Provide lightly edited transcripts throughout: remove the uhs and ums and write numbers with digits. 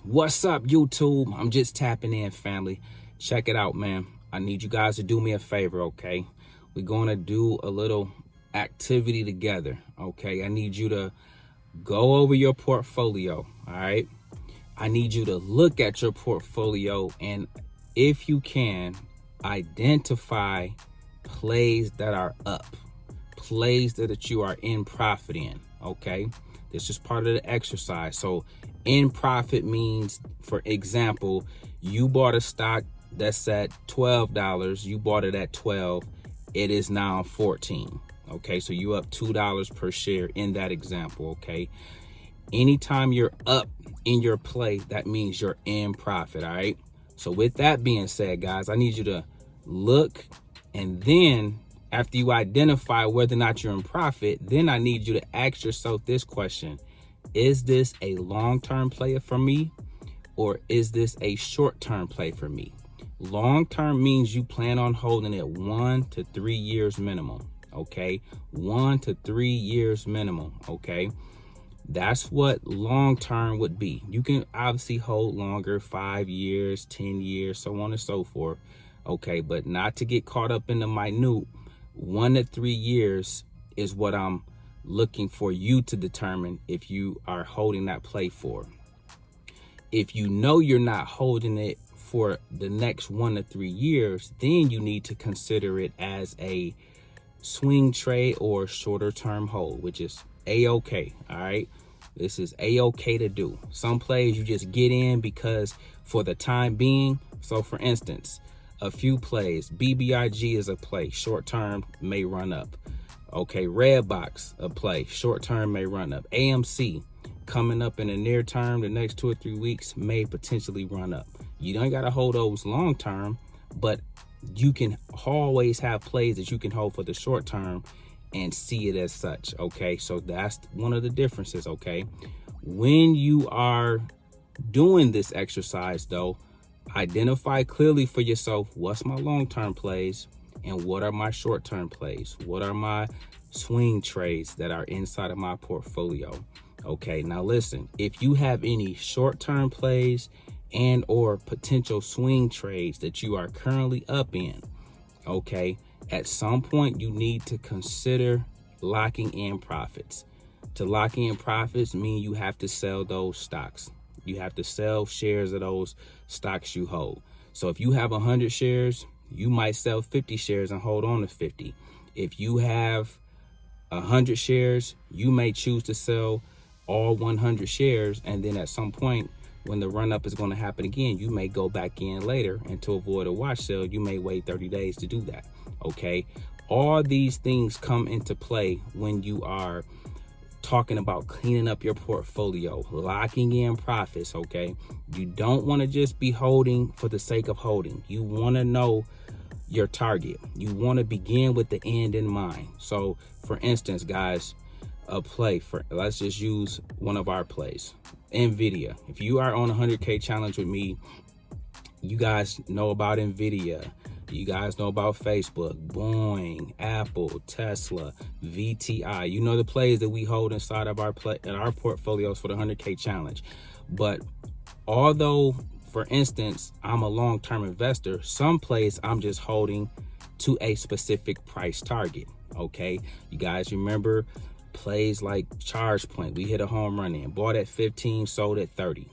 What's up, YouTube? I'm just tapping in, family. Check it out, man. I need you guys to do me a favor, okay? We're going to do a little activity together, okay? I need you to go over your portfolio, all right? I need you to look at your portfolio and, if you can, identify plays that are up, plays that you are in profit in, okay? This is part of the exercise. So in profit means, for example, you bought a stock that's at $12. You bought it at 12. It is now 14. Okay, so you up $2 per share in that example. Okay, anytime you're up in your play, that means you're in profit. All right. So with that being said, guys, I need you to look, and then after you identify whether or not you're in profit, then I need you to ask yourself this question: is this a long-term play for me, or is this a short-term play for me? Long-term means you plan on holding it 1 to 3 years minimum. Okay, 1 to 3 years minimum. Okay, that's what long-term would be. You can obviously hold longer, 5 years, 10 years, so on and so forth. Okay, but not to get caught up in the minute. 1 to 3 years is what I'm looking for you to determine if you are holding that play for. If you know you're not holding it for the next 1 to 3 years, then you need to consider it as a swing trade or shorter term hold, which is a-okay. All right, this is a-okay to do. Some plays you just get in because for the time being. So for instance, a few plays, BBIG is a play, short term may run up. Okay, Redbox, a play, short term may run up. AMC, coming up in the near term, the next 2 or 3 weeks, may potentially run up. You don't got to hold those long term, but you can always have plays that you can hold for the short term and see it as such. Okay, so that's one of the differences. Okay, when you are doing this exercise though, identify clearly for yourself what's my long-term plays and what are my short-term plays, what are my swing trades that are inside of my portfolio. Okay, now listen, if you have any short-term plays and or potential swing trades that you are currently up in, okay, at some point you need to consider locking in profits. To lock in profits mean you have to sell those stocks. You have to sell shares of those stocks you hold. So if you have 100 shares, you might sell 50 shares and hold on to 50. If you have 100 shares, you may choose to sell all 100 shares, and then at some point when the run up is going to happen again, you may go back in later, and to avoid a wash sale, you may wait 30 days to do that. Okay, all these things come into play when you are talking about cleaning up your portfolio, locking in profits. Okay, you don't want to just be holding for the sake of holding. You want to know your target. You want to begin with the end in mind. So for instance, guys, a play for, let's just use one of our plays, Nvidia. If you are on a 100K challenge with me, you guys know about Nvidia. You guys know about Facebook, Boeing, Apple, Tesla, VTI. You know the plays that we hold inside of our portfolios for the 100K challenge. But although, for instance, I'm a long-term investor, some plays I'm just holding to a specific price target. Okay, you guys remember plays like Charge Point? We hit a home run in, bought at 15, sold at 30.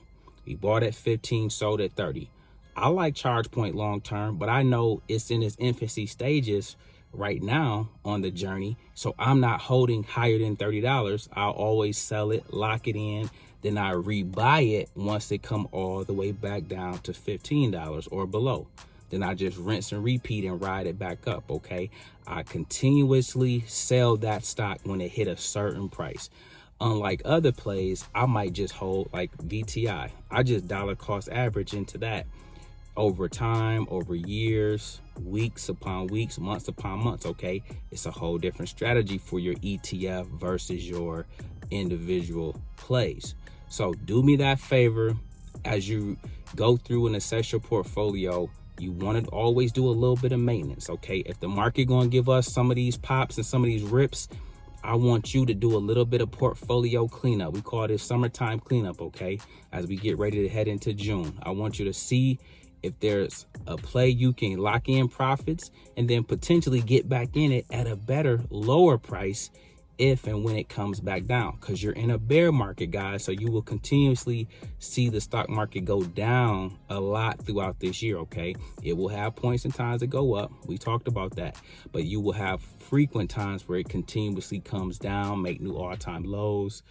We bought at 15, sold at 30. I like Charge Point long term, but I know it's in its infancy stages right now on the journey. So I'm not holding higher than $30. I'll always sell it, lock it in, then I rebuy it once it come all the way back down to $15 or below. Then I just rinse and repeat and ride it back up. Okay, I continuously sell that stock when it hit a certain price. Unlike other plays, I might just hold like VTI. I just dollar cost average into that over time, over years, weeks upon weeks, months upon months. Okay, it's a whole different strategy for your ETF versus your individual plays. So do me that favor as you go through and assess your portfolio. You want to always do a little bit of maintenance. Okay, if the market going to give us some of these pops and some of these rips, I want you to do a little bit of portfolio cleanup. We call this summertime cleanup, okay? As we get ready to head into June, I want you to see if there's a play you can lock in profits and then potentially get back in it at a better, lower price if and when it comes back down, because you're in a bear market, guys. So you will continuously see the stock market go down a lot throughout this year, okay? It will have points and times that go up. We talked about that. But you will have frequent times where it continuously comes down, make new all-time lows,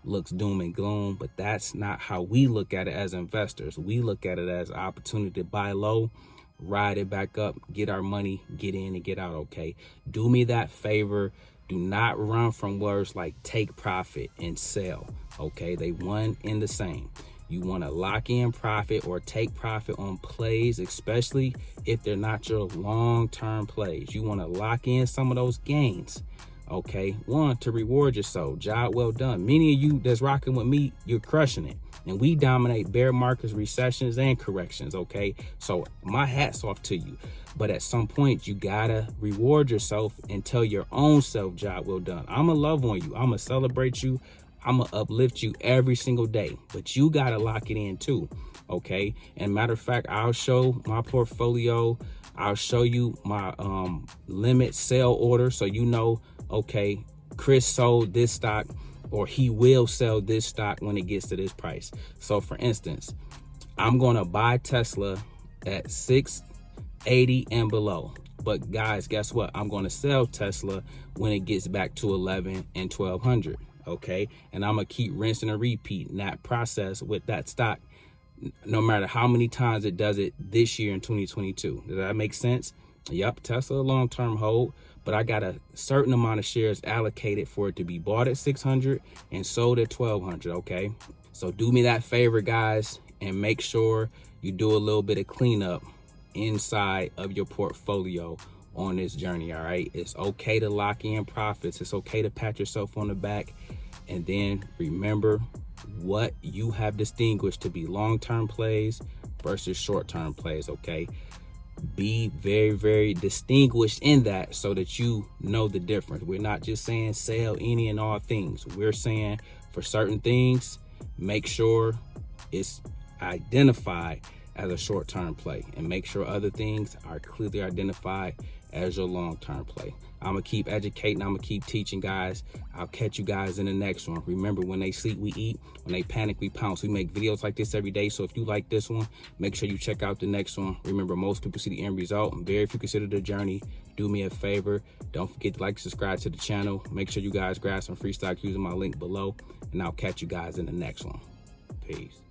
looks doom and gloom. But that's not how we look at it as investors. We look at it as an opportunity to buy low, ride it back up, get our money, get in and get out, okay? Do me that favor. Do not run from words like take profit and sell, okay? They one and the same. You want to lock in profit or take profit on plays, especially if they're not your long-term plays. You want to lock in some of those gains, okay? One, to reward yourself. Job well done. Many of you that's rocking with me, you're crushing it. And we dominate bear markets, recessions, and corrections, okay? So my hat's off to you. But at some point, you gotta reward yourself and tell your own self, job well done. I'ma love on you. I'ma celebrate you. I'ma uplift you every single day. But you gotta lock it in too, okay? And matter of fact, I'll show my portfolio. I'll show you my limit sell order, so you know, okay, Chris sold this stock, or he will sell this stock when it gets to this price. So for instance, I'm gonna buy Tesla at 680 and below. But guys, guess what? I'm gonna sell Tesla when it gets back to 11 and 1200, okay? And I'm gonna keep rinsing and repeating that process with that stock, no matter how many times it does it this year in 2022. Does that make sense? Yep, Tesla long-term hold, but I got a certain amount of shares allocated for it to be bought at 600 and sold at 1200, okay? So do me that favor, guys, and make sure you do a little bit of cleanup inside of your portfolio on this journey, all right? It's okay to lock in profits. It's okay to pat yourself on the back. And then remember what you have distinguished to be long-term plays versus short-term plays, okay? Be very, very distinguished in that so that you know the difference. We're not just saying sell any and all things. We're saying for certain things, make sure it's identified as a short-term play, and make sure other things are clearly identified as your long-term play. I'm gonna keep educating. I'm gonna keep teaching, guys. I'll catch you guys in the next one. Remember, when they sleep, we eat. When they panic, we pounce. We make videos like this every day. So if you like this one, make sure you check out the next one. Remember, most people see the end result, and very few consider the journey. Do me a favor. Don't forget to like, subscribe to the channel. Make sure you guys grab some free stock using my link below, and I'll catch you guys in the next one. Peace.